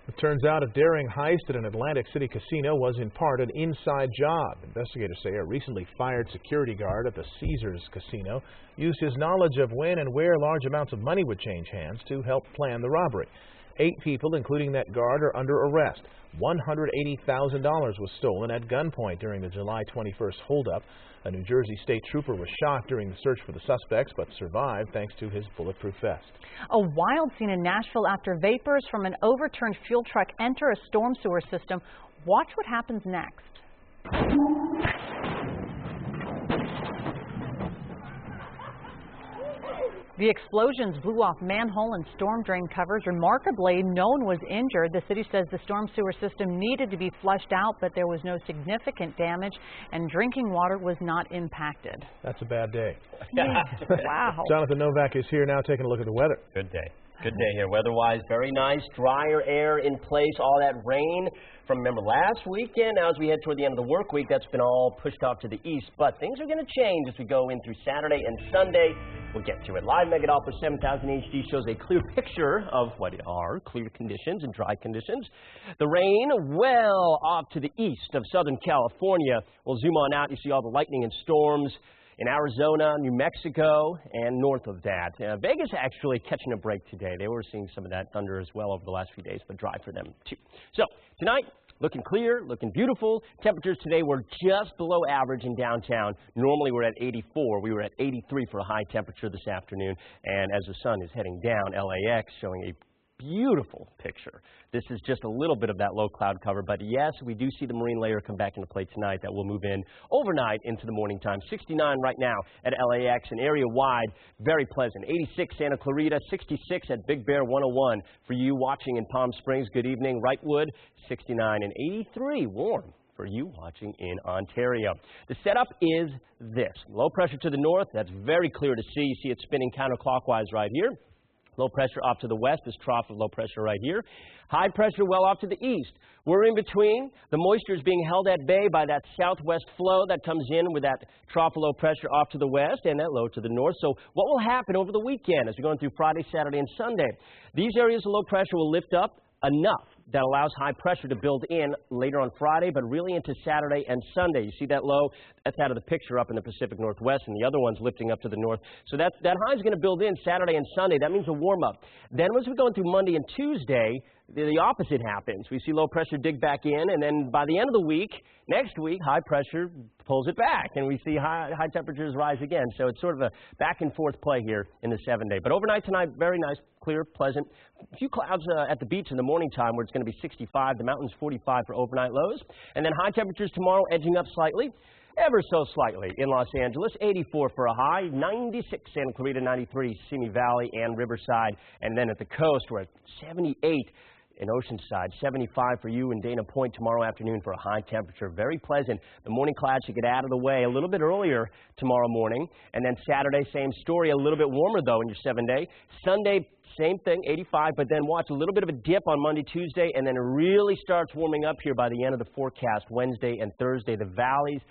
It turns out a daring heist at an Atlantic City casino was in part an inside job. Investigators say a recently fired security guard at the Caesars casino used his knowledge of when and where large amounts of money would change hands to help plan the robbery. 8 people, including that guard, are under arrest. $180,000 was stolen at gunpoint during the July 21st holdup. A New Jersey state trooper was shot during the search for the suspects, but survived thanks to his bulletproof vest. A wild scene in Nashville after vapors from an overturned fuel truck enter a storm sewer system. Watch what happens next. The explosions blew off manhole and storm drain covers. Remarkably, no one was injured. The city says the storm sewer system needed to be flushed out, but there was no significant damage, and drinking water was not impacted. That's a bad day. Yeah. Wow. Jonathan Novak is here now taking a look at the weather. Good day. Good day here. Weather-wise, very nice. Drier air in place. All that rain from, remember, last weekend. Now, as we head toward the end of the work week, that's been all pushed off to the east. But things are going to change as we go in through Saturday and Sunday. We'll get to it. Live Mega Doppler 7000 HD shows a clear picture of what are clear conditions and dry conditions. The rain well off to the east of Southern California. We'll zoom on out. You see all the lightning and storms in Arizona, New Mexico, and north of that. Vegas actually catching a break today. They were seeing some of that thunder as well over the last few days, but dry for them too. So tonight, looking clear, looking beautiful. Temperatures today were just below average in downtown. Normally we're at 84. We were at 83 for a high temperature this afternoon. And as the sun is heading down, LAX showing a beautiful picture. This is just a little bit of that low cloud cover, but yes, we do see the marine layer come back into play tonight. That will move in overnight into the morning time. 69 right now at LAX, and area-wide, very pleasant. 86 Santa Clarita, 66 at Big Bear 101. For you watching in Palm Springs, good evening. Wrightwood, 69 and 83, warm for you watching in Ontario. The setup is this. Low pressure to the north, that's very clear to see. You see it spinning counterclockwise right here. Low pressure off to the west, this trough of low pressure right here. High pressure well off to the east. We're in between. The moisture is being held at bay by that southwest flow that comes in with that trough of low pressure off to the west and that low to the north. So what will happen over the weekend as we're going through Friday, Saturday, and Sunday? These areas of low pressure will lift up enough that allows high pressure to build in later on Friday, but really into Saturday and Sunday. You see that low? That's out of the picture up in the Pacific Northwest, and the other one's lifting up to the north. So that high is going to build in Saturday and Sunday. That means a warm-up. Then as we go through Monday and Tuesday, the opposite happens. We see low pressure dig back in, and then by the end of the week, next week, high pressure pulls it back, and we see high temperatures rise again. So it's sort of a back-and-forth play here in the 7-day. But overnight tonight, very nice, clear, pleasant. A few clouds at the beach in the morning time where it's going to be 65. The mountains 45 for overnight lows. And then high temperatures tomorrow edging up slightly. Ever so slightly in Los Angeles, 84 for a high, 96 Santa Clarita, 93 Simi Valley and Riverside, and then at the coast we're at 78 in Oceanside, 75 for you in Dana Point tomorrow afternoon for a high temperature. Very pleasant. The morning clouds should get out of the way a little bit earlier tomorrow morning, and then Saturday, same story, a little bit warmer though in your 7-day. Sunday, same thing, 85, but then watch a little bit of a dip on Monday, Tuesday, and then it really starts warming up here by the end of the forecast, Wednesday and Thursday. The valleys,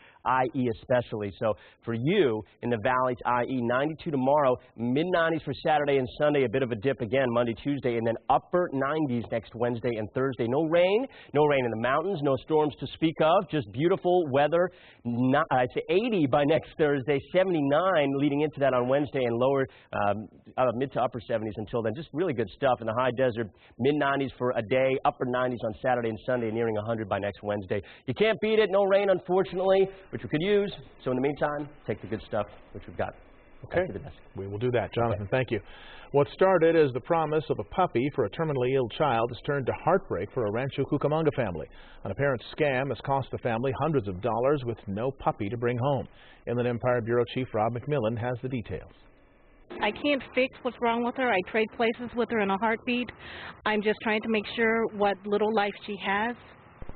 IE especially. So for you in the valleys, IE, 92 tomorrow, mid-90s for Saturday and Sunday, a bit of a dip again Monday, Tuesday, and then upper 90s next Wednesday and Thursday. No rain in the mountains, no storms to speak of, just beautiful weather. I'd say 80 by next Thursday, 79 leading into that on Wednesday, and lower mid to upper 70s until then. Just really good stuff in the high desert. Mid-90s for a day, upper 90s on Saturday and Sunday, nearing 100 by next Wednesday. You can't beat it. No rain, unfortunately, which we could use. So in the meantime, take the good stuff, which we've got. Okay, we will do that. Jonathan, thank you. What started as the promise of a puppy for a terminally ill child has turned to heartbreak for a Rancho Cucamonga family. An apparent scam has cost the family hundreds of dollars with no puppy to bring home. Inland Empire Bureau Chief Rob McMillan has the details. I can't fix what's wrong with her. I trade places with her in a heartbeat. I'm just trying to make sure what little life she has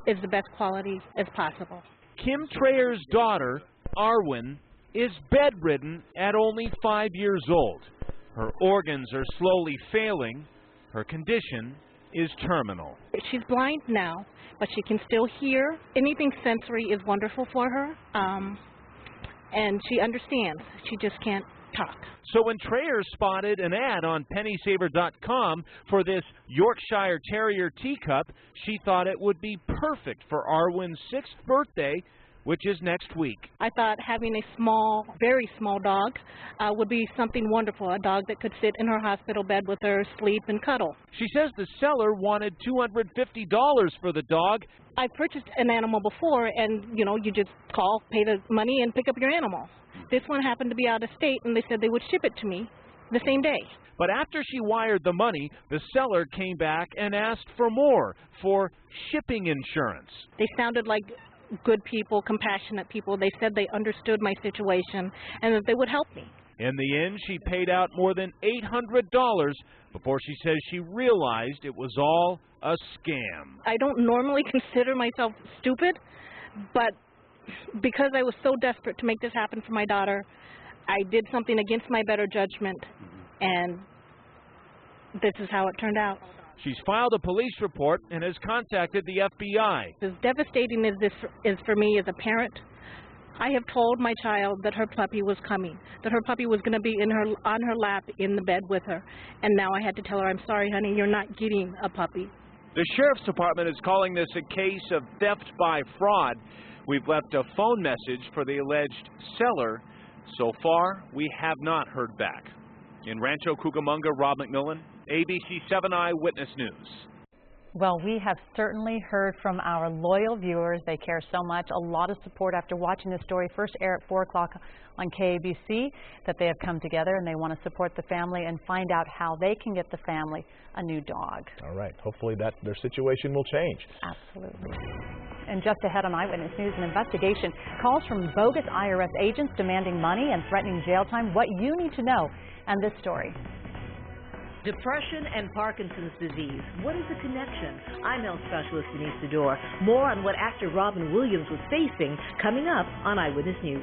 is the best quality as possible. Kim Trayer's daughter, Arwen, is bedridden at only 5 years old. Her organs are slowly failing. Her condition is terminal. She's blind now, but she can still hear. Anything sensory is wonderful for her, and she understands. She just can't TikTok. So when Trayer spotted an ad on pennysaver.com for this Yorkshire Terrier teacup, she thought it would be perfect for Arwen's 6th birthday, which is next week. I thought having a small, very small dog would be something wonderful, a dog that could sit in her hospital bed with her, sleep, and cuddle. She says the seller wanted $250 for the dog. I purchased an animal before, and, you just call, pay the money, and pick up your animal. This one happened to be out of state, and they said they would ship it to me the same day. But after she wired the money, the seller came back and asked for more, for shipping insurance. They sounded like good people, compassionate people. They said they understood my situation and that they would help me. In the end, she paid out more than $800 before she says she realized it was all a scam. I don't normally consider myself stupid, but because I was so desperate to make this happen for my daughter, I did something against my better judgment, and this is how it turned out. She's filed a police report and has contacted the FBI. As devastating as this is for me as a parent, I have told my child that her puppy was coming, that her puppy was going to be on her lap in the bed with her, and now I had to tell her, I'm sorry, honey, you're not getting a puppy. The Sheriff's Department is calling this a case of theft by fraud. We've left a phone message for the alleged seller. So far, we have not heard back. In Rancho Cucamonga, Rob McMillan, ABC7 Eyewitness News. Well, we have certainly heard from our loyal viewers. They care so much. A lot of support after watching this story first air at 4 o'clock on KABC, that they have come together and they want to support the family and find out how they can get the family a new dog. All right. Hopefully their situation will change. Absolutely. And just ahead on Eyewitness News, an investigation calls from bogus IRS agents demanding money and threatening jail time. What you need to know, and this story. Depression and Parkinson's disease. What is the connection? I'm health specialist Denise Sedor. More on what actor Robin Williams was facing coming up on Eyewitness News.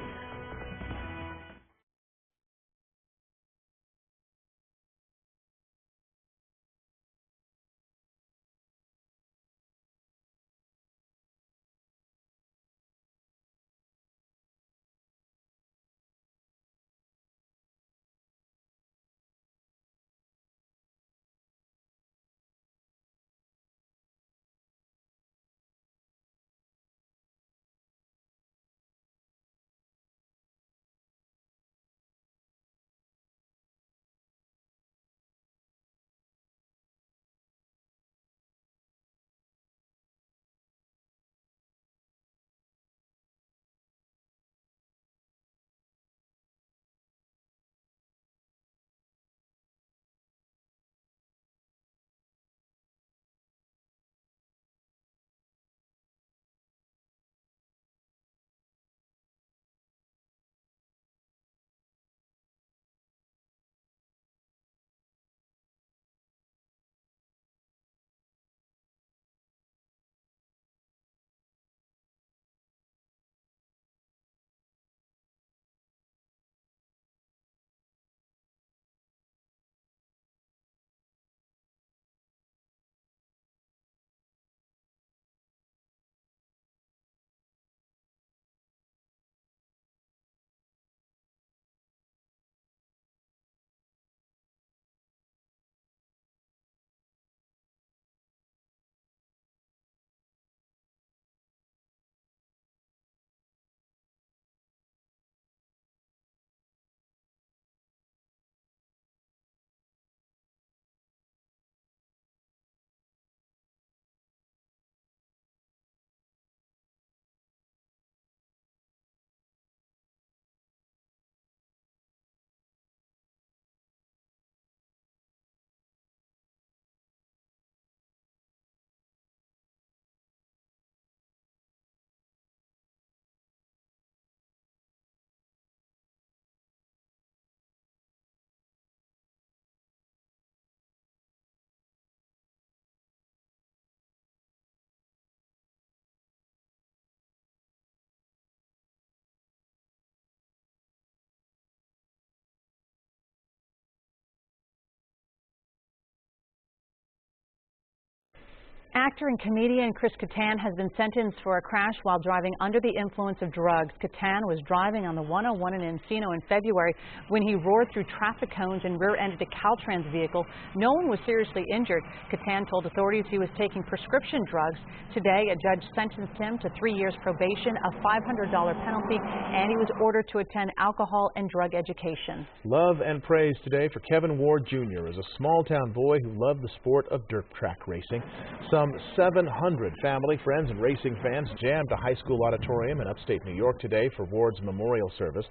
Actor and comedian Chris Kattan has been sentenced for a crash while driving under the influence of drugs. Kattan was driving on the 101 in Encino in February when he roared through traffic cones and rear-ended a Caltrans vehicle. No one was seriously injured. Kattan told authorities he was taking prescription drugs. Today, a judge sentenced him to 3 years probation, a $500 penalty, and he was ordered to attend alcohol and drug education. Love and praise today for Kevin Ward Jr. as a small-town boy who loved the sport of dirt track racing. Some 700 family, friends, and racing fans jammed the high school auditorium in upstate New York today for Ward's memorial service.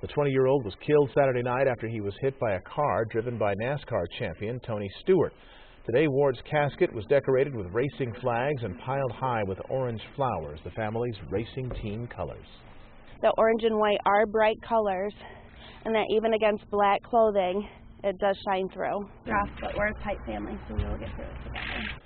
The 20-year-old was killed Saturday night after he was hit by a car driven by NASCAR champion Tony Stewart. Today, Ward's casket was decorated with racing flags and piled high with orange flowers, the family's racing team colors. The orange and white are bright colors, and that even against black clothing, it does shine through. But we're a tight family, so we will get through it together.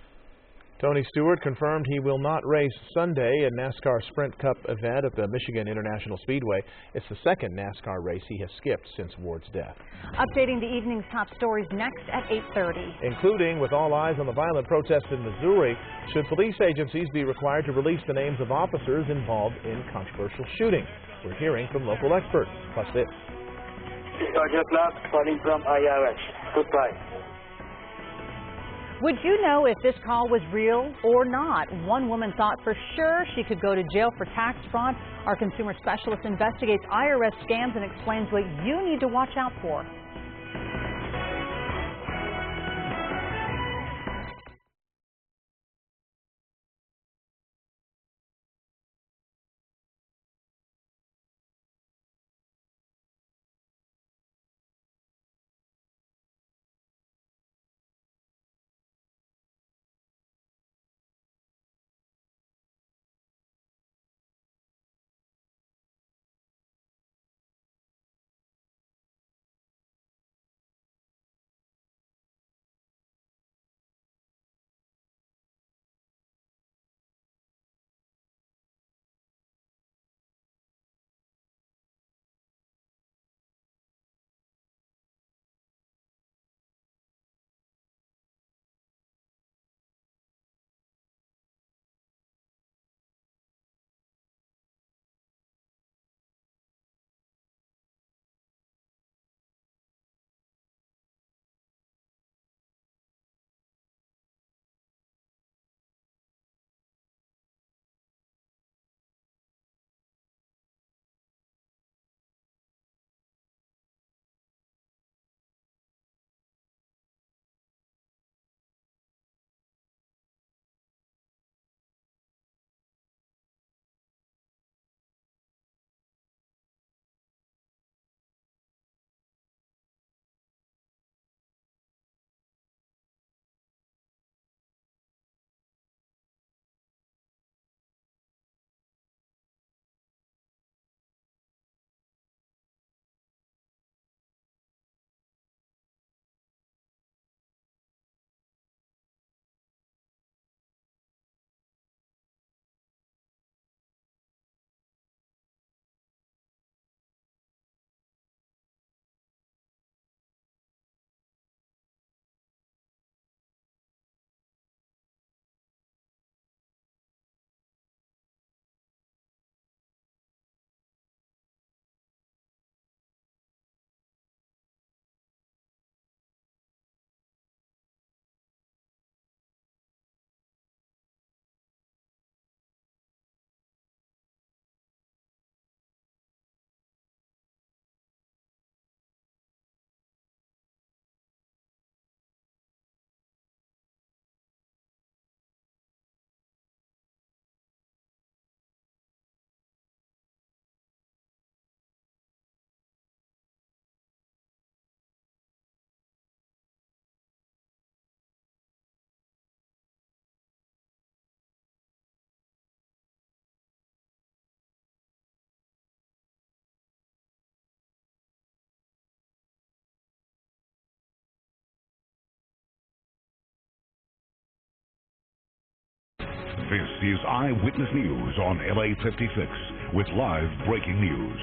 Tony Stewart confirmed he will not race Sunday, a NASCAR Sprint Cup event at the Michigan International Speedway. It's the second NASCAR race he has skipped since Ward's death. Updating the evening's top stories next at 8:30. Including, with all eyes on the violent protests in Missouri, should police agencies be required to release the names of officers involved in controversial shootings? We're hearing from local experts. Plus this. Georgia Clark calling from Eyewitness. Goodbye. Would you know if this call was real or not? One woman thought for sure she could go to jail for tax fraud. Our consumer specialist investigates IRS scams and explains what you need to watch out for. This is Eyewitness News on LA56 with live breaking news.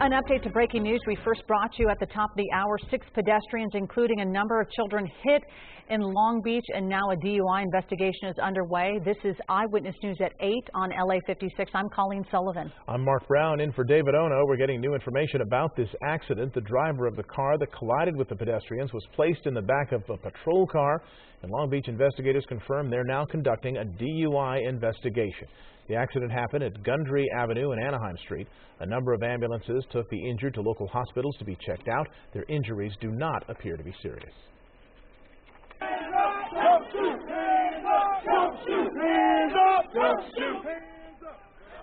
An update to breaking news we first brought you at the top of the hour. 6 pedestrians, including a number of children, hit in Long Beach, and now a DUI investigation is underway. This is Eyewitness News at 8 on LA56. I'm Colleen Sullivan. I'm Mark Brown in for David Ono. We're getting new information about this accident. The driver of the car that collided with the pedestrians was placed in the back of a patrol car, and Long Beach investigators confirm they're now conducting a DUI investigation. The accident happened at Gundry Avenue and Anaheim Street. A number of ambulances took the injured to local hospitals to be checked out. Their injuries do not appear to be serious.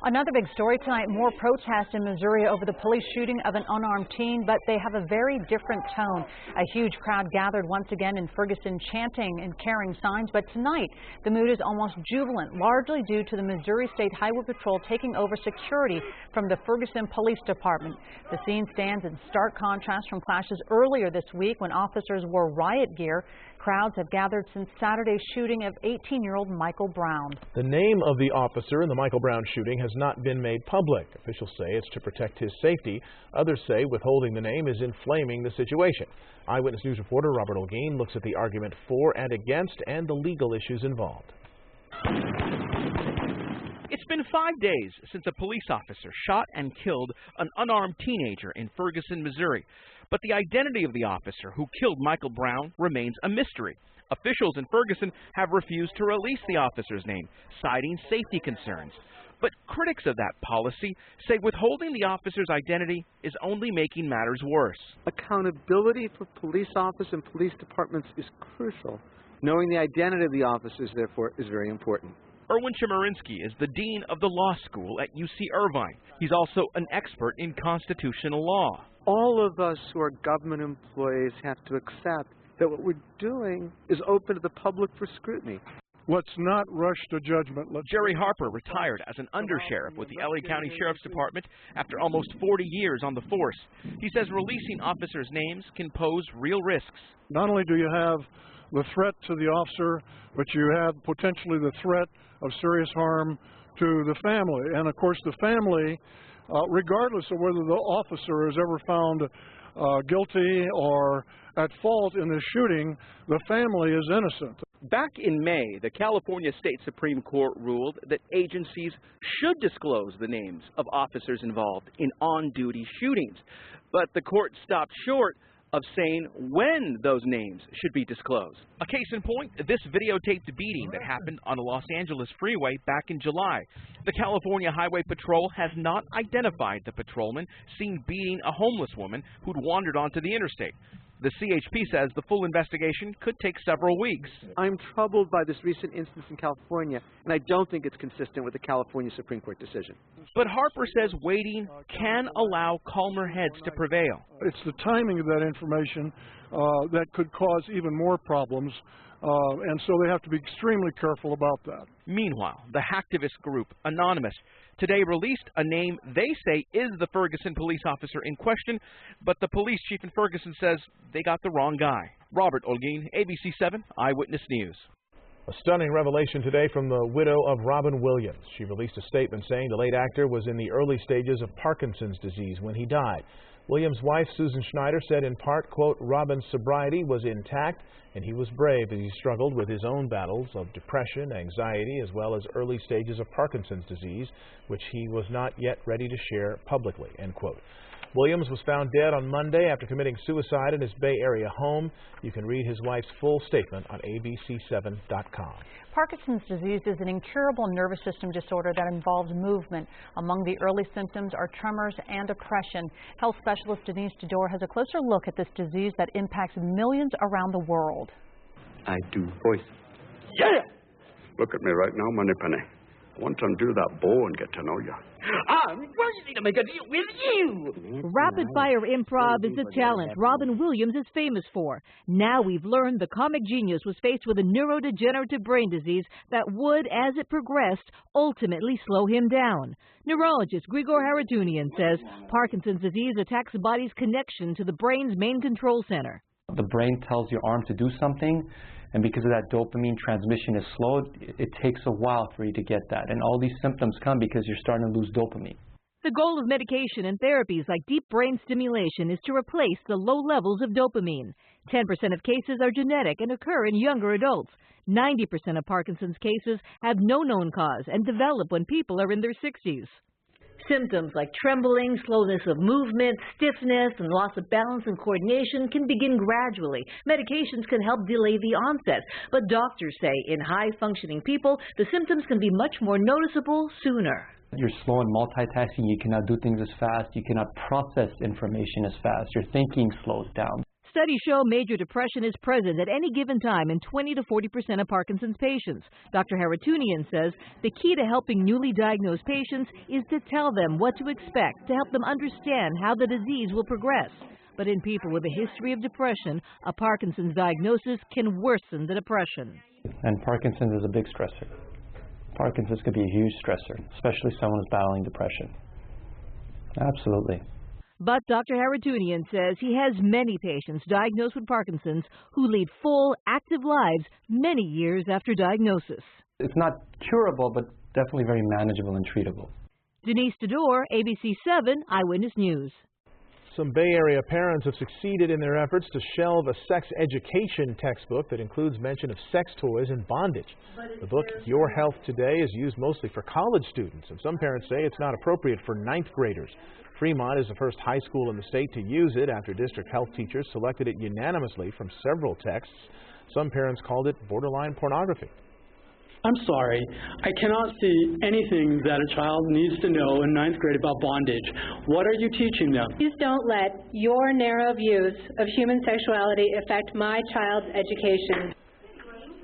Another big story tonight, more protests in Missouri over the police shooting of an unarmed teen, but they have a very different tone. A huge crowd gathered once again in Ferguson chanting and carrying signs, but tonight the mood is almost jubilant, largely due to the Missouri State Highway Patrol taking over security from the Ferguson Police Department. The scene stands in stark contrast from clashes earlier this week when officers wore riot gear. Crowds have gathered since Saturday's shooting of 18-year-old Michael Brown. The name of the officer in the Michael Brown shooting has not been made public. Officials say it's to protect his safety. Others say withholding the name is inflaming the situation. Eyewitness News reporter Robert Olguin looks at the argument for and against and the legal issues involved. It's been 5 days since a police officer shot and killed an unarmed teenager in Ferguson, Missouri. But the identity of the officer who killed Michael Brown remains a mystery. Officials in Ferguson have refused to release the officer's name, citing safety concerns. But critics of that policy say withholding the officer's identity is only making matters worse. Accountability for police officers and police departments is crucial. Knowing the identity of the officers, therefore, is very important. Erwin Chemerinsky is the dean of the law school at UC Irvine. He's also an expert in constitutional law. All of us who are government employees have to accept that what we're doing is open to the public for scrutiny. Let's not rush to judgment. Jerry Harper retired as an undersheriff with the LA County Sheriff's Department after almost 40 years on the force. He says releasing officers' names can pose real risks. Not only do you have the threat to the officer, but you have potentially the threat of serious harm to the family. And of course the family, regardless of whether the officer is ever found guilty or at fault in this shooting, the family is innocent. Back in May, the California State Supreme Court ruled that agencies should disclose the names of officers involved in on-duty shootings. But the court stopped short of saying when those names should be disclosed. A case in point, this videotaped beating that happened on a Los Angeles freeway back in July. The California Highway Patrol has not identified the patrolman seen beating a homeless woman who'd wandered onto the interstate. The CHP says the full investigation could take several weeks. I'm troubled by this recent instance in California, and I don't think it's consistent with the California Supreme Court decision. But Harper says waiting can allow calmer heads to prevail. It's the timing of that information that could cause even more problems, and so they have to be extremely careful about that. Meanwhile, the hacktivist group Anonymous today released a name they say is the Ferguson police officer in question, but the police chief in Ferguson says they got the wrong guy. Robert Olguin, ABC7 Eyewitness News. A stunning revelation today from the widow of Robin Williams. She released a statement saying the late actor was in the early stages of Parkinson's disease when he died. Williams' wife, Susan Schneider, said in part, quote, Robin's sobriety was intact and he was brave as he struggled with his own battles of depression, anxiety, as well as early stages of Parkinson's disease, which he was not yet ready to share publicly, end quote. Williams was found dead on Monday after committing suicide in his Bay Area home. You can read his wife's full statement on ABC7.com. Parkinson's disease is an incurable nervous system disorder that involves movement. Among the early symptoms are tremors and oppression. Health specialist Denise Dodor has a closer look at this disease that impacts millions around the world. I do voice. Yeah! Look at me right now, Moneypenny. I want to undo that bow and get to know you. I'm ready to make a deal with you. Rapid-fire improv is a talent Robin Williams is famous for. Now we've learned the comic genius was faced with a neurodegenerative brain disease that would, as it progressed, ultimately slow him down. Neurologist Grigor Haratunian says Parkinson's disease attacks the body's connection to the brain's main control center. The brain tells your arm to do something, and because of that dopamine transmission is slowed, it takes a while for you to get that. And all these symptoms come because you're starting to lose dopamine. The goal of medication and therapies like deep brain stimulation is to replace the low levels of dopamine. 10% of cases are genetic and occur in younger adults. 90% of Parkinson's cases have no known cause and develop when people are in their 60s. Symptoms like trembling, slowness of movement, stiffness, and loss of balance and coordination can begin gradually. Medications can help delay the onset, but doctors say in high-functioning people, the symptoms can be much more noticeable sooner. You're slow in multitasking, you cannot do things as fast, you cannot process information as fast, your thinking slows down. Studies show major depression is present at any given time in 20 to 40% of Parkinson's patients. Dr. Haratunian says the key to helping newly diagnosed patients is to tell them what to expect, to help them understand how the disease will progress. But in people with a history of depression, a Parkinson's diagnosis can worsen the depression. And Parkinson's is a big stressor. Parkinson's could be a huge stressor, especially someone who's battling depression. Absolutely. But Dr. Haratunian says he has many patients diagnosed with Parkinson's who lead full, active lives many years after diagnosis. It's not curable, but definitely very manageable and treatable. Denise Tador, ABC7 Eyewitness News. Some Bay Area parents have succeeded in their efforts to shelve a sex education textbook that includes mention of sex toys and bondage. The book, Your Health Today, is used mostly for college students, and some parents say it's not appropriate for 9th graders. Fremont is the first high school in the state to use it after district health teachers selected it unanimously from several texts. Some parents called it borderline pornography. I'm sorry, I cannot see anything that a child needs to know in 9th grade about bondage. What are you teaching them? Please don't let your narrow views of human sexuality affect my child's education.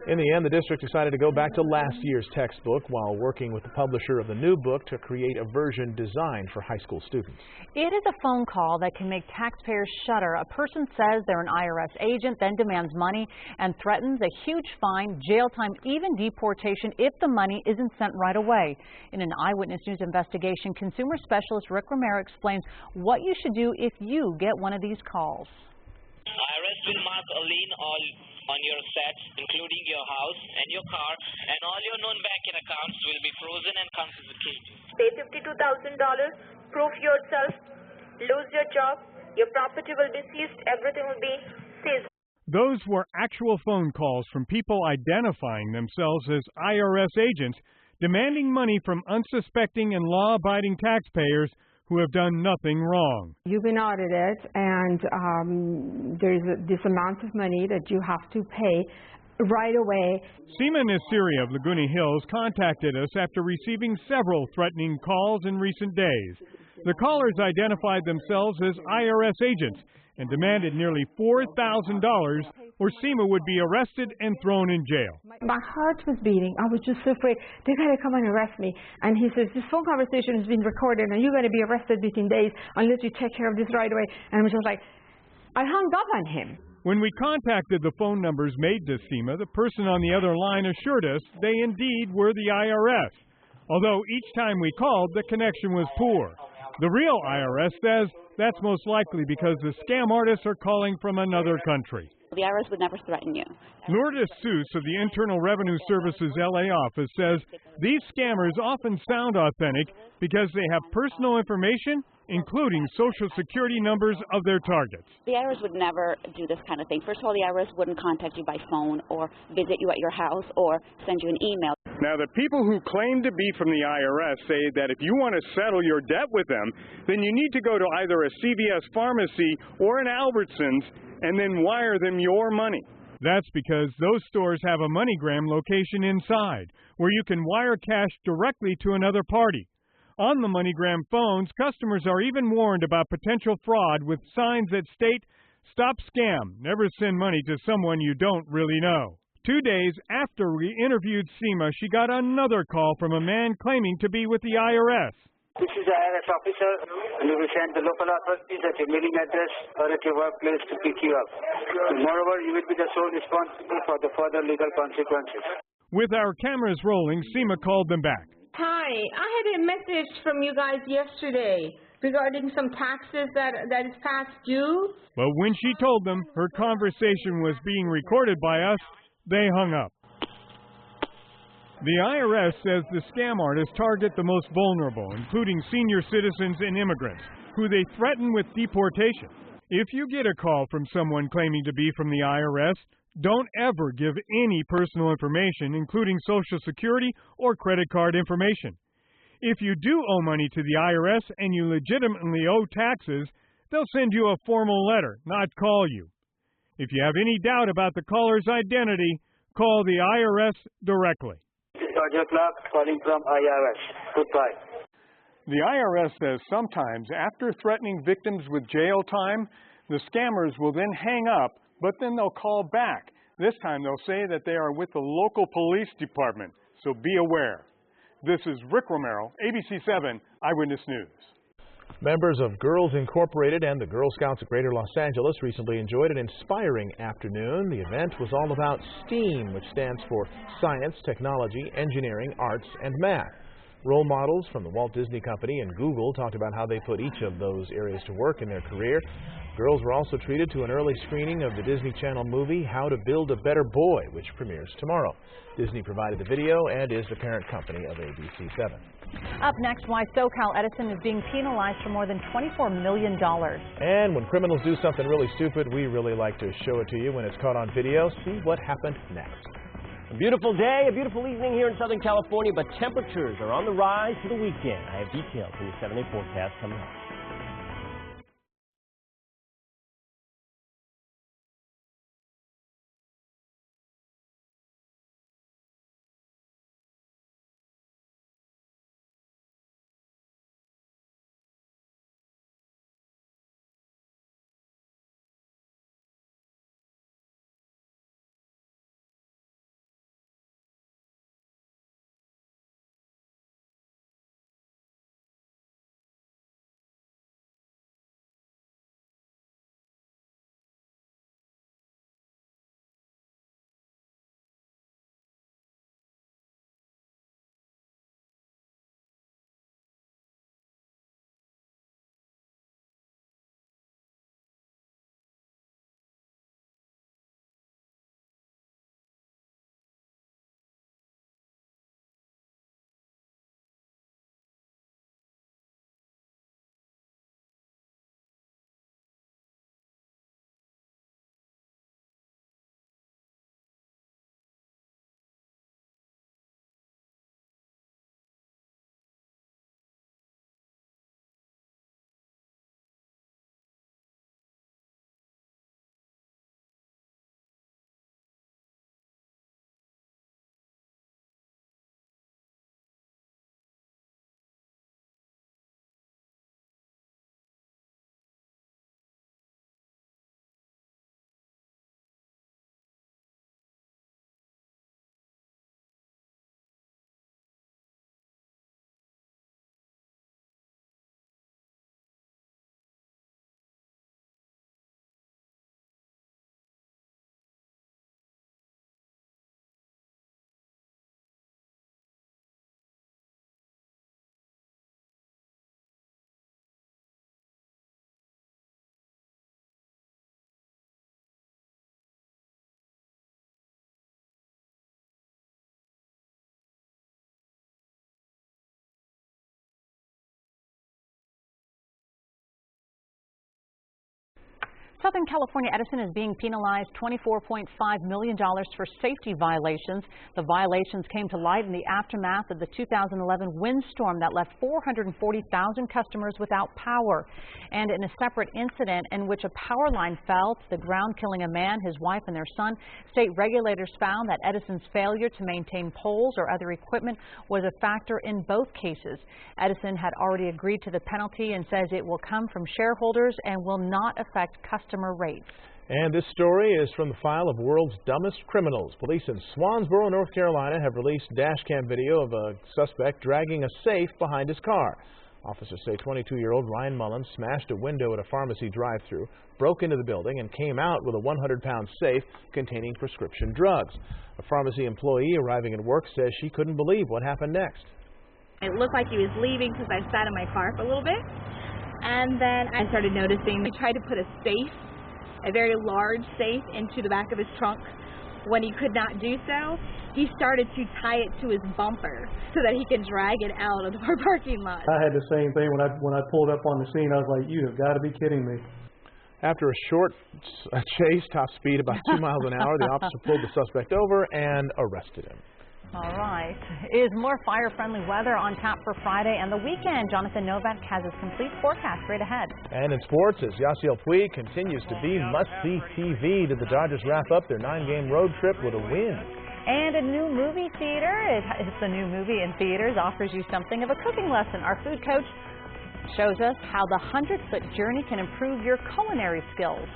In the end, the district decided to go back to last year's textbook while working with the publisher of the new book to create a version designed for high school students. It is a phone call that can make taxpayers shudder. A person says they're an IRS agent, then demands money and threatens a huge fine, jail time, even deportation if the money isn't sent right away. In an Eyewitness News investigation, consumer specialist Rick Romero explains what you should do if you get one of these calls. IRS will mark a lien on your assets, including your house and your car, and all your known banking accounts will be frozen and confiscated. Pay $52,000, prove yourself, lose your job, your property will be seized, everything will be seized. Those were actual phone calls from people identifying themselves as IRS agents, demanding money from unsuspecting and law-abiding taxpayers who have done nothing wrong. You've been audited, and there's this amount of money that you have to pay right away. Seema Nassiri of Laguna Hills contacted us after receiving several threatening calls in recent days. The callers identified themselves as IRS agents and demanded nearly $4,000 or Seema would be arrested and thrown in jail. My heart was beating. I was just so afraid. They're going to come and arrest me. And he says, this phone conversation has been recorded and you're going to be arrested within days unless you take care of this right away. And I was just like, I hung up on him. When we contacted the phone numbers made to Seema, the person on the other line assured us they indeed were the IRS. Although each time we called, the connection was poor. The real IRS says that's most likely because the scam artists are calling from another country. The IRS would never threaten you. Lourdes Seuss of the Internal Revenue Service's LA office says these scammers often sound authentic because they have personal information, including Social Security numbers of their targets. The IRS would never do this kind of thing. First of all, the IRS wouldn't contact you by phone or visit you at your house or send you an email. Now, the people who claim to be from the IRS say that if you want to settle your debt with them, then you need to go to either a CVS pharmacy or an Albertsons and then wire them your money. That's because those stores have a MoneyGram location inside, where you can wire cash directly to another party. On the MoneyGram phones, customers are even warned about potential fraud with signs that state, "Stop scam, never send money to someone you don't really know." 2 days after we interviewed Seema, she got another call from a man claiming to be with the IRS. This is the IRS officer, and we will send the local authorities at your mailing address or at your workplace to pick you up. Moreover, you will be the sole responsible for the further legal consequences. With our cameras rolling, Seema called them back. Hi, I had a message from you guys yesterday regarding some taxes that is past due. But when she told them her conversation was being recorded by us, they hung up. The IRS says the scam artists target the most vulnerable, including senior citizens and immigrants, who they threaten with deportation. If you get a call from someone claiming to be from the IRS, don't ever give any personal information, including Social Security or credit card information. If you do owe money to the IRS and you legitimately owe taxes, they'll send you a formal letter, not call you. If you have any doubt about the caller's identity, call the IRS directly. Roger Clark calling from IRS. Goodbye. The IRS says sometimes after threatening victims with jail time, the scammers will then hang up, but then they'll call back. This time they'll say that they are with the local police department, so be aware. This is Rick Romero, ABC7 Eyewitness News. Members of Girls Incorporated and the Girl Scouts of Greater Los Angeles recently enjoyed an inspiring afternoon. The event was all about STEAM, which stands for Science, Technology, Engineering, Arts, and Math. Role models from the Walt Disney Company and Google talked about how they put each of those areas to work in their career. Girls were also treated to an early screening of the Disney Channel movie How to Build a Better Boy, which premieres tomorrow. Disney provided the video and is the parent company of ABC7. Up next, why SoCal Edison is being penalized for more than $24 million. And when criminals do something really stupid, we really like to show it to you when it's caught on video. See what happened next. A beautiful day, a beautiful evening here in Southern California, but temperatures are on the rise for the weekend. I have details from the 7-day forecast coming up. Southern California Edison is being penalized $24.5 million for safety violations. The violations came to light in the aftermath of the 2011 windstorm that left 440,000 customers without power. And in a separate incident in which a power line fell to the ground, killing a man, his wife, and their son, state regulators found that Edison's failure to maintain poles or other equipment was a factor in both cases. Edison had already agreed to the penalty and says it will come from shareholders and will not affect customer rates. And this story is from the file of World's Dumbest Criminals. Police in Swansboro, North Carolina have released dashcam video of a suspect dragging a safe behind his car. Officers say 22-year-old Ryan Mullins smashed a window at a pharmacy drive-thru, broke into the building, and came out with a 100-pound safe containing prescription drugs. A pharmacy employee arriving at work says she couldn't believe what happened next. It looked like he was leaving because I sat in my car for a little bit. And then I started noticing he tried to put a safe, a very large safe, into the back of his trunk. when he could not do so, he started to tie it to his bumper so that he could drag it out of our parking lot. I had the same thing when I pulled up on the scene. I was like, you have got to be kidding me. After a short chase, top speed about 2 miles an hour, the officer pulled the suspect over and arrested him. All right. Is more fire-friendly weather on tap for Friday and the weekend? Jonathan Novak has his complete forecast straight ahead. And in sports, as Yasiel Puig continues to be must-see TV, did the Dodgers wrap up their 9-game road trip with a win? And a new movie theater. It's a new movie in theaters, offers you something of a cooking lesson. Our food coach shows us how the 100-foot journey can improve your culinary skills.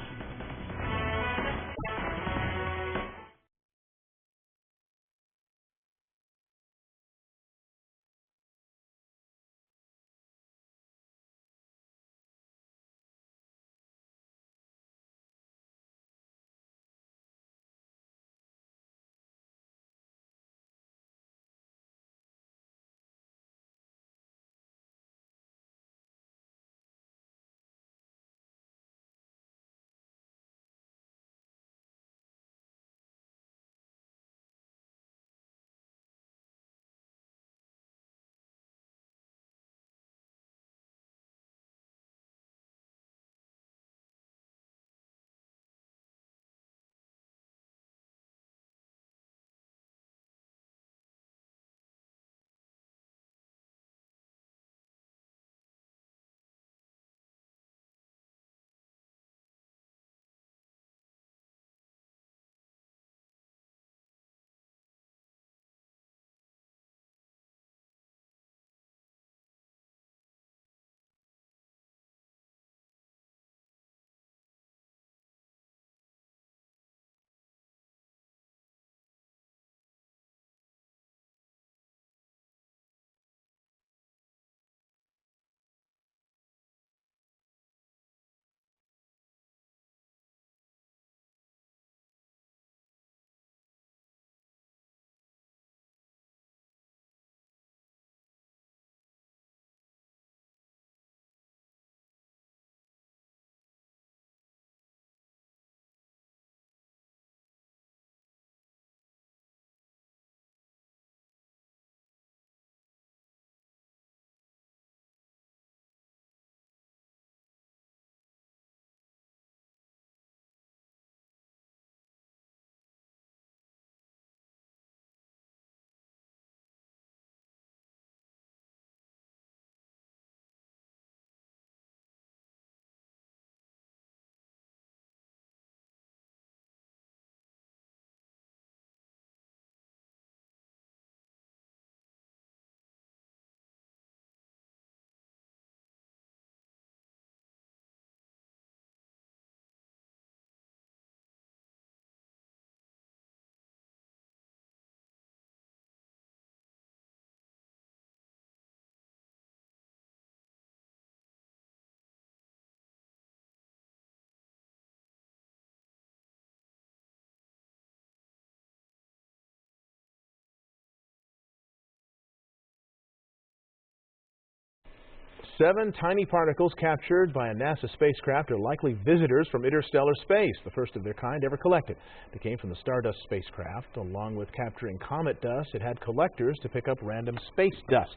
Seven tiny particles captured by a NASA spacecraft are likely visitors from interstellar space, the first of their kind ever collected. They came from the Stardust spacecraft. Along with capturing comet dust, it had collectors to pick up random space dust.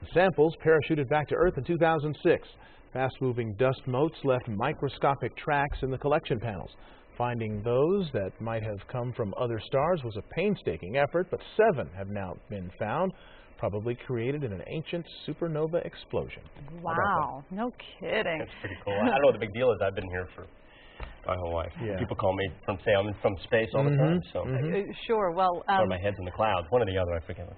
The samples parachuted back to Earth in 2006. Fast-moving dust motes left microscopic tracks in the collection panels. Finding those that might have come from other stars was a painstaking effort, but 7 have now been found, probably created in an ancient supernova explosion. Wow, no kidding. That's pretty cool. I don't know what the big deal is. I've been here for my whole life. Yeah. People call me I'm from space all the time. So Sure, well... or my head's in the clouds. One or the other, I forget.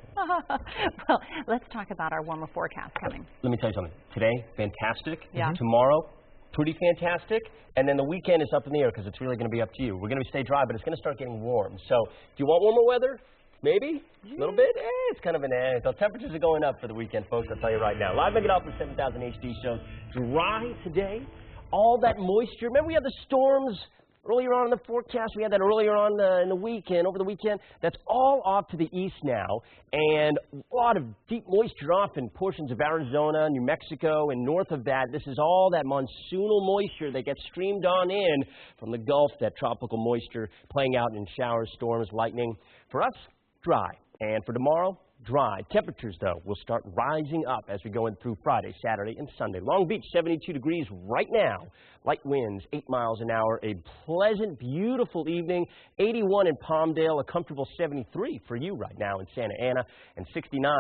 Well, let's talk about our warmer forecast coming. Let me tell you something. Today, fantastic. Yeah. Tomorrow, pretty fantastic. And then the weekend is up in the air because it's really going to be up to you. We're going to stay dry, but it's going to start getting warm. So if you want warmer weather, maybe a little bit. It's kind of an So temperatures are going up for the weekend, folks. I'll tell you right now. Live Make It Off the 7000 HD shows. Dry today. All that moisture. Remember we had the storms Earlier on in the forecast, we had that earlier on in the weekend, over the weekend. That's all off to the east now, and a lot of deep moisture off in portions of Arizona, New Mexico, and north of that. This is all that monsoonal moisture that gets streamed on in from the Gulf, that tropical moisture playing out in showers, storms, lightning. For us, dry. And for tomorrow, dry. Temperatures, though, will start rising up as we go in through Friday, Saturday, and Sunday. Long Beach, 72 degrees right now. Light winds, 8 miles an hour. A pleasant, beautiful evening. 81 in Palmdale, a comfortable 73 for you right now in Santa Ana, and 69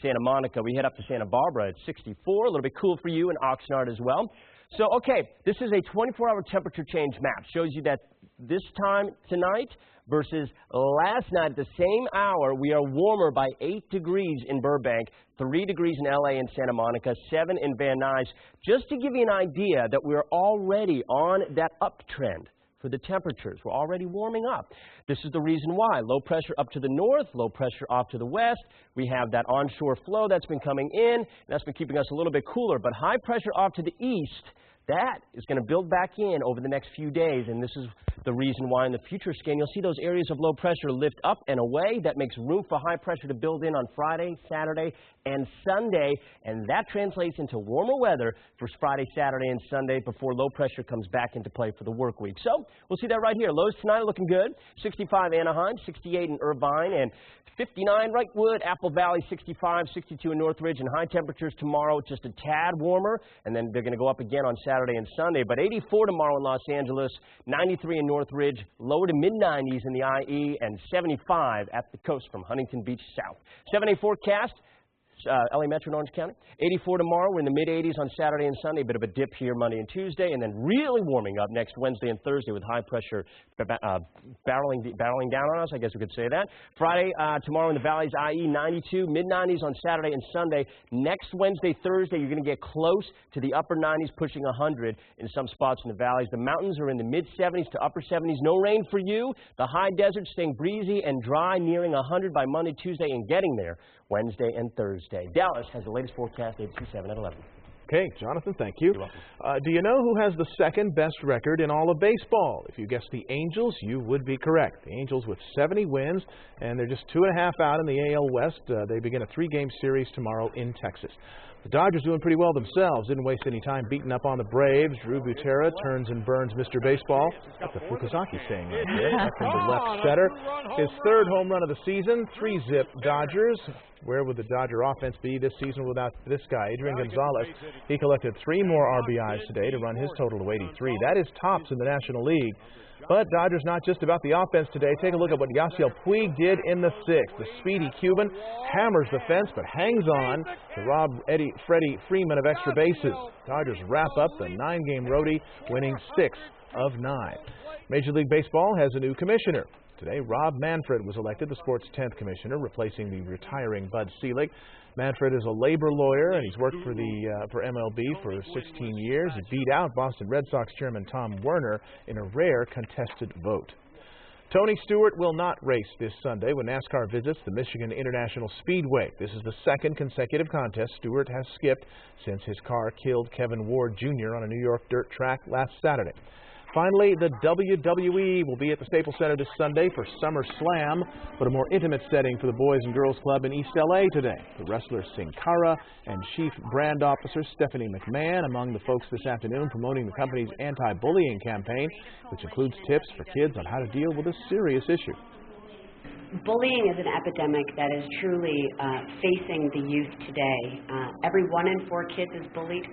Santa Monica. We head up to Santa Barbara at 64, a little bit cool for you in Oxnard as well. So, okay, this is a 24-hour temperature change map. Shows you that this time tonight versus last night at the same hour, we are warmer by 8 degrees in Burbank, 3 degrees in LA and Santa Monica, 7 in Van Nuys. Just to give you an idea that we're already on that uptrend for the temperatures. We're already warming up. This is the reason why. Low pressure up to the north, low pressure off to the west. We have that onshore flow that's been coming in, and that's been keeping us a little bit cooler. But high pressure off to the east, that is going to build back in over the next few days, and this is the reason why in the future scan you'll see those areas of low pressure lift up and away. That makes room for high pressure to build in on Friday, Saturday, and Sunday, and that translates into warmer weather for Friday, Saturday, and Sunday before low pressure comes back into play for the work week. So we'll see that right here. Lows tonight are looking good. 65 Anaheim, 68 in Irvine, and 59 Wrightwood, Apple Valley, 65, 62 in Northridge, and high temperatures tomorrow just a tad warmer, and then they're going to go up again on Saturday and Sunday. But 84 tomorrow in Los Angeles, 93 in Northridge, low to mid-90s in the IE, and 75 at the coast from Huntington Beach south. 7-day forecast. LA Metro and Orange County. 84 tomorrow. We're in the mid-80s on Saturday and Sunday. A bit of a dip here Monday and Tuesday, and then really warming up next Wednesday and Thursday with high pressure barreling down on us. I guess we could say that. Friday, tomorrow in the valleys, IE 92, mid-90s on Saturday and Sunday. Next Wednesday, Thursday, you're going to get close to the upper 90s, pushing 100 in some spots in the valleys. The mountains are in the mid-70s to upper 70s. No rain for you. The high desert staying breezy and dry, nearing 100 by Monday, Tuesday, and getting there Wednesday and Thursday. Dallas has the latest forecast, ABC7 at 11. Okay, Jonathan, thank you. You're welcome. Do you know who has the second best record in all of baseball? If you guessed the Angels, you would be correct. The Angels with 70 wins, and they're just 2.5 out in the AL West. They begin a 3-game series tomorrow in Texas. The Dodgers doing pretty well themselves. Didn't waste any time beating up on the Braves. Drew Butera turns and burns Mr. Baseball. That's a Fukuzaki saying right there. Up from the left center. His third home run of the season. 3-zip Dodgers. Where would the Dodger offense be this season without this guy, Adrian Gonzalez? He collected 3 more RBIs today to run his total to 83. That is tops in the National League. But Dodgers not just about the offense today. Take a look at what Yasiel Puig did in the 6th. The speedy Cuban hammers the fence but hangs on to rob Freddie Freeman of extra bases. Dodgers wrap up the 9-game roadie, winning 6 of 9. Major League Baseball has a new commissioner. Today, Rob Manfred was elected the sport's 10th commissioner, replacing the retiring Bud Selig. Manfred is a labor lawyer, and he's worked for MLB for 16 years. He beat out Boston Red Sox chairman Tom Werner in a rare contested vote. Tony Stewart will not race this Sunday when NASCAR visits the Michigan International Speedway. This is the second consecutive contest Stewart has skipped since his car killed Kevin Ward Jr. on a New York dirt track last Saturday. Finally, the WWE will be at the Staples Center this Sunday for SummerSlam, but a more intimate setting for the Boys and Girls Club in East LA today. The wrestlers Sin Cara and Chief Brand Officer Stephanie McMahon among the folks this afternoon promoting the company's anti-bullying campaign, which includes tips for kids on how to deal with a serious issue. Bullying is an epidemic that is truly facing the youth today. Every 1 in 4 kids is bullied.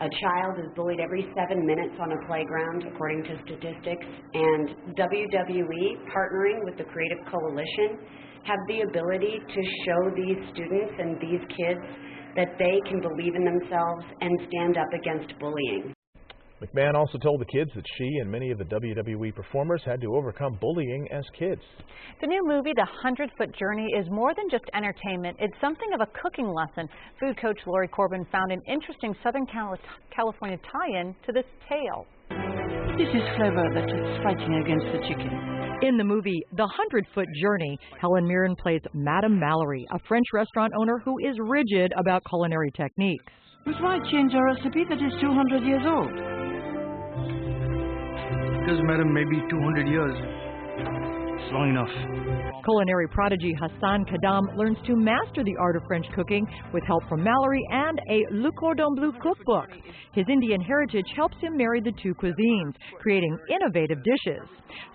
A child is bullied every 7 minutes on a playground, according to statistics. And WWE, partnering with the Creative Coalition, have the ability to show these students and these kids that they can believe in themselves and stand up against bullying. McMahon also told the kids that she and many of the WWE performers had to overcome bullying as kids. The new movie, The 100-Foot Journey, is more than just entertainment. It's something of a cooking lesson. Food coach Lori Corbin found an interesting Southern California tie-in to this tale. This is flavor that is fighting against the chicken. In the movie The 100-Foot Journey, Helen Mirren plays Madame Mallory, a French restaurant owner who is rigid about culinary techniques. But why change a recipe that is 200 years old? because, madam, maybe 200 years. It's long enough. Culinary prodigy Hassan Kadam learns to master the art of French cooking with help from Mallory and a Le Cordon Bleu cookbook. His Indian heritage helps him marry the two cuisines, creating innovative dishes.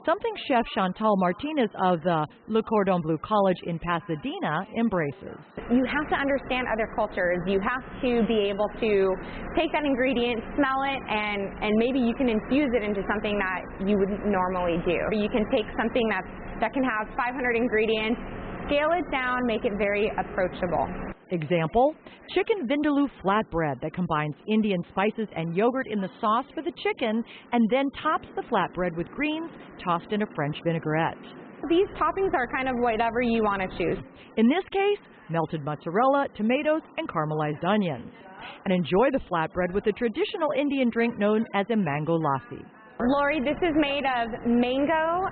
Something chef Chantal Martinez of the Le Cordon Bleu College in Pasadena embraces. You have to understand other cultures. You have to be able to take that ingredient, smell it, and maybe you can infuse it into something that you wouldn't normally do. You can take something that can have 500 ingredients, scale it down, make it very approachable. Example, chicken vindaloo flatbread that combines Indian spices and yogurt in the sauce for the chicken and then tops the flatbread with greens tossed in a French vinaigrette. These toppings are kind of whatever you want to choose. In this case, melted mozzarella, tomatoes, and caramelized onions. And enjoy the flatbread with a traditional Indian drink known as a mango lassi. Lori, this is made of mango,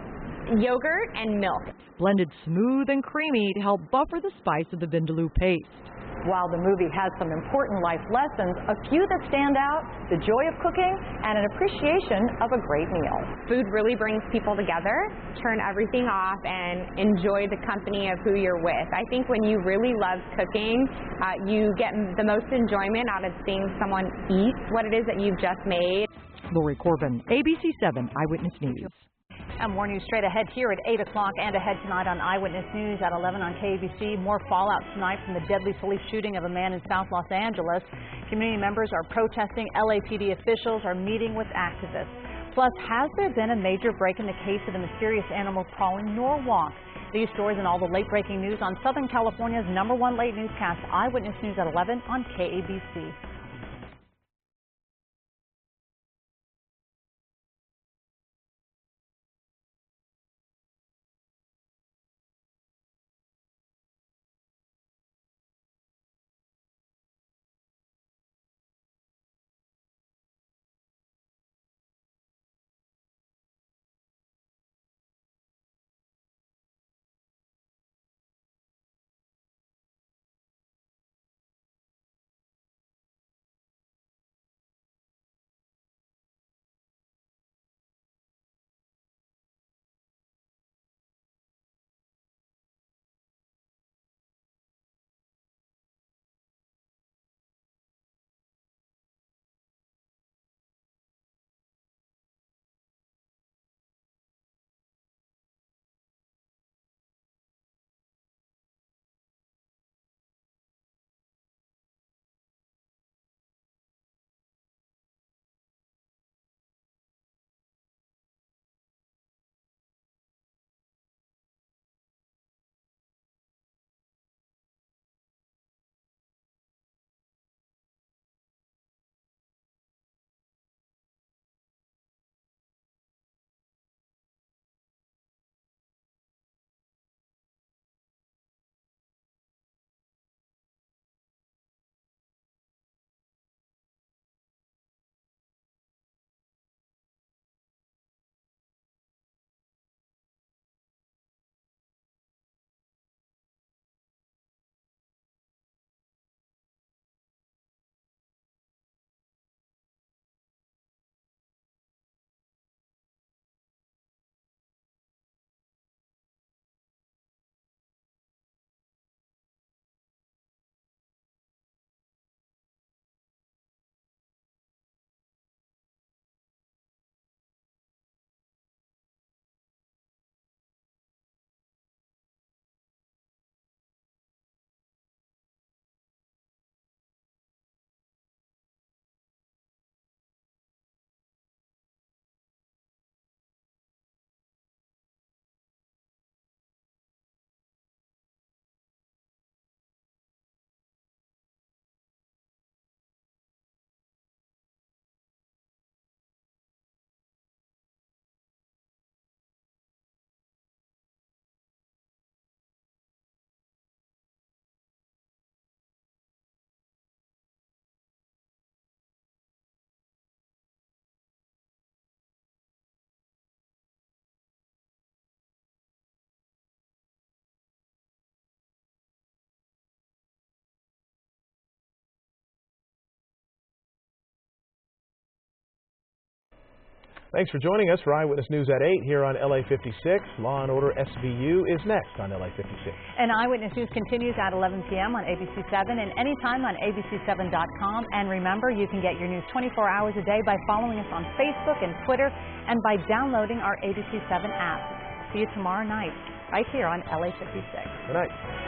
yogurt, and milk. Blended smooth and creamy to help buffer the spice of the vindaloo paste. While the movie has some important life lessons, a few that stand out, the joy of cooking and an appreciation of a great meal. Food really brings people together. Turn everything off and enjoy the company of who you're with. I think when you really love cooking, you get the most enjoyment out of seeing someone eat what it is that you've just made. Lori Corbin, ABC7 Eyewitness News. And more news straight ahead here at 8 o'clock and ahead tonight on Eyewitness News at 11 on KABC. More fallout tonight from the deadly police shooting of a man in South Los Angeles. Community members are protesting. LAPD officials are meeting with activists. Plus, has there been a major break in the case of the mysterious animal crawling Norwalk? These stories and all the late-breaking news on Southern California's #1 late newscast, Eyewitness News at 11 on KABC. Thanks for joining us for Eyewitness News at 8 here on LA56. Law & Order SVU is next on LA56. And Eyewitness News continues at 11 p.m. on ABC7 and anytime on ABC7.com. And remember, you can get your news 24 hours a day by following us on Facebook and Twitter and by downloading our ABC7 app. See you tomorrow night right here on LA56. Good night.